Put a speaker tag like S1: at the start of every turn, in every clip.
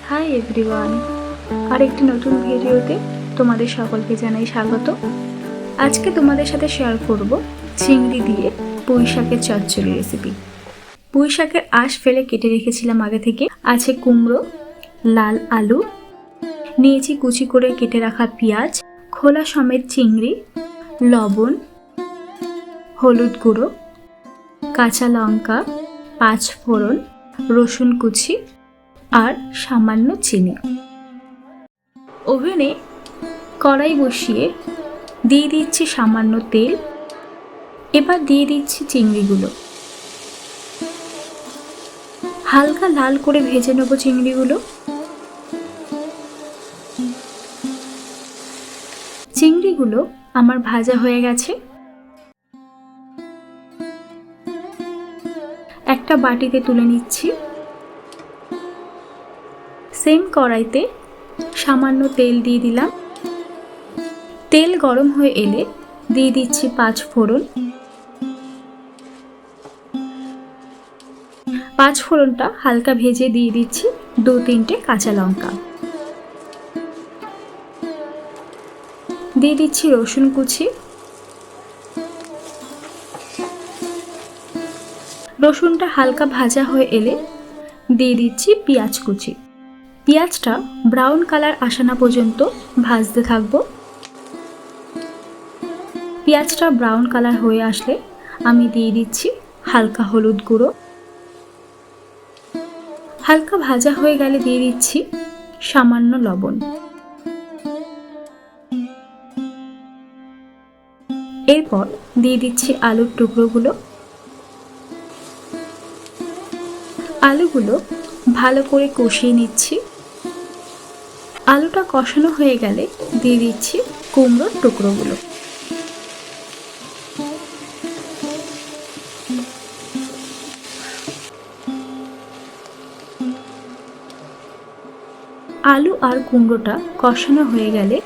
S1: Hi everyone, আরেকটি নতুন ভিডিওতে তোমাদের সকলকে জানাই স্বাগত। আজকে তোমাদের সাথে শেয়ার করব চিংড়ি দিয়ে পুঁই শাকের চচ্চড়ি রেসিপি। পুঁই শাকের আঁশ ফেলে কেটে রেখেছিলাম আগে থেকে। আছে কুমড়ো, লাল আলু, নিয়েছি কুচি করে কেটে রাখা পেঁয়াজ, খোলা সমেত চিংড়ি, লবণ, হলুদ গুঁড়ো, কাঁচা লঙ্কা, 5 ফোড়ন, রসুন কুচি আর সামান্য চিনি। ওভেনে কড়াই বসিয়ে দিয়ে দিচ্ছি সামান্য তেল। এবার দিয়ে দিচ্ছি চিংড়িগুলো। হালকা লাল করে ভেজে নেব চিংড়িগুলো। চিংড়িগুলো আমার ভাজা হয়ে গেছে। একটা বাটিতে তুলে নিচ্ছি। সেম কড়াইতে সামান্য তেল দিয়ে দিলাম। তেল গরম হয়ে এলে দিয়ে দিচ্ছি 5 ফোড়ন। 5 ফোড়নটা হালকা ভেজে দিয়ে দিচ্ছি 2-3টে কাঁচা লঙ্কা। দিয়ে দিচ্ছি রসুন কুচি। রসুনটা হালকা ভাজা হয়ে এলে দিয়ে দিচ্ছি পেঁয়াজ কুচি। পেঁয়াজটা ব্রাউন কালার আসা না পর্যন্ত ভাজতে থাকবো। পেঁয়াজটা ব্রাউন কালার হয়ে আসলে আমি দিয়ে দিচ্ছি হালকা হলুদ গুঁড়ো। হালকা ভাজা হয়ে গেলে দিয়ে দিচ্ছি সামান্য লবণ। এরপর দিয়ে দিচ্ছি আলুর টুকরোগুলো। আলুগুলো ভালো করে কষিয়ে নিচ্ছি। আলুটা কষানো হয়ে গেলে দিয়ে দিচ্ছি কুমড়োর টুকরোগুলো। আলু আর কুমড়োটা কষানো হয়ে গেলে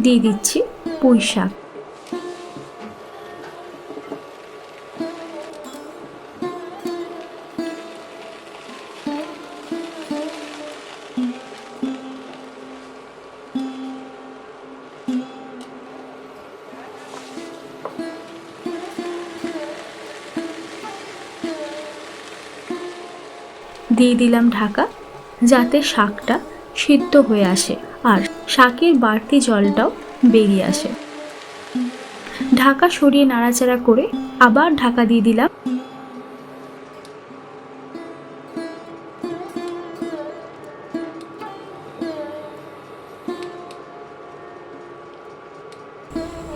S1: দিয়ে দিচ্ছি পুঁই শাক। দিয়ে দিলাম ঢাকা, যাতে শাকটা সিদ্ধ হয়ে আসে আর শাকের বাড়তি জলটাও বেরিয়ে আসে। ঢাকা সরিয়ে নাড়াচাড়া করে আবার ঢাকা দিয়ে দিলাম।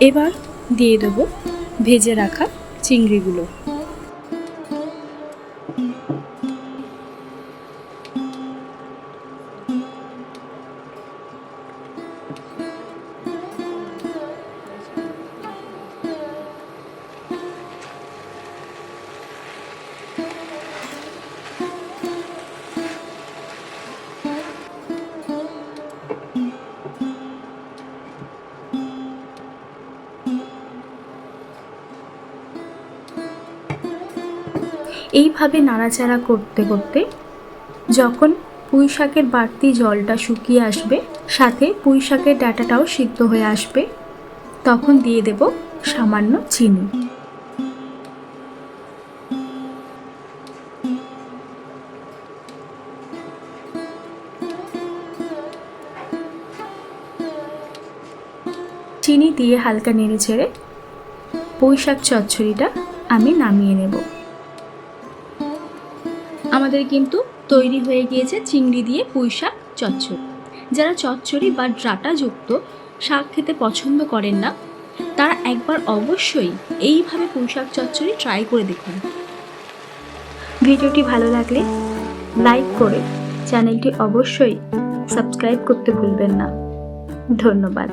S1: এবার দিয়ে দেবো ভেজে রাখা চিংড়িগুলো। এইভাবে নাড়াচাড়া করতে করতে যখন পুঁই শাকের বাড়তি জলটা শুকিয়ে আসবে, সাথে পুঁই শাকের ডাঁটাটাও সিদ্ধ হয়ে আসবে, তখন দিয়ে দেব সামান্য চিনি। চিনি দিয়ে হালকা নেড়ে ছেড়ে পুঁই শাক চচ্চড়িটা আমি নামিয়ে নেব। আমাদের কিন্তু তৈরি হয়ে গিয়েছে চিংড়ি দিয়ে পুঁই শাক চচ্চড়ি। যারা চচ্চড়ি বা ডাঁটাযুক্ত শাক খেতে পছন্দ করেন না, তারা একবার অবশ্যই এইভাবে পুঁই শাক চচ্চড়ি ট্রাই করে দেখুন। ভিডিওটি ভালো লাগলে লাইক করে চ্যানেলটি অবশ্যই সাবস্ক্রাইব করতে ভুলবেন না। ধন্যবাদ।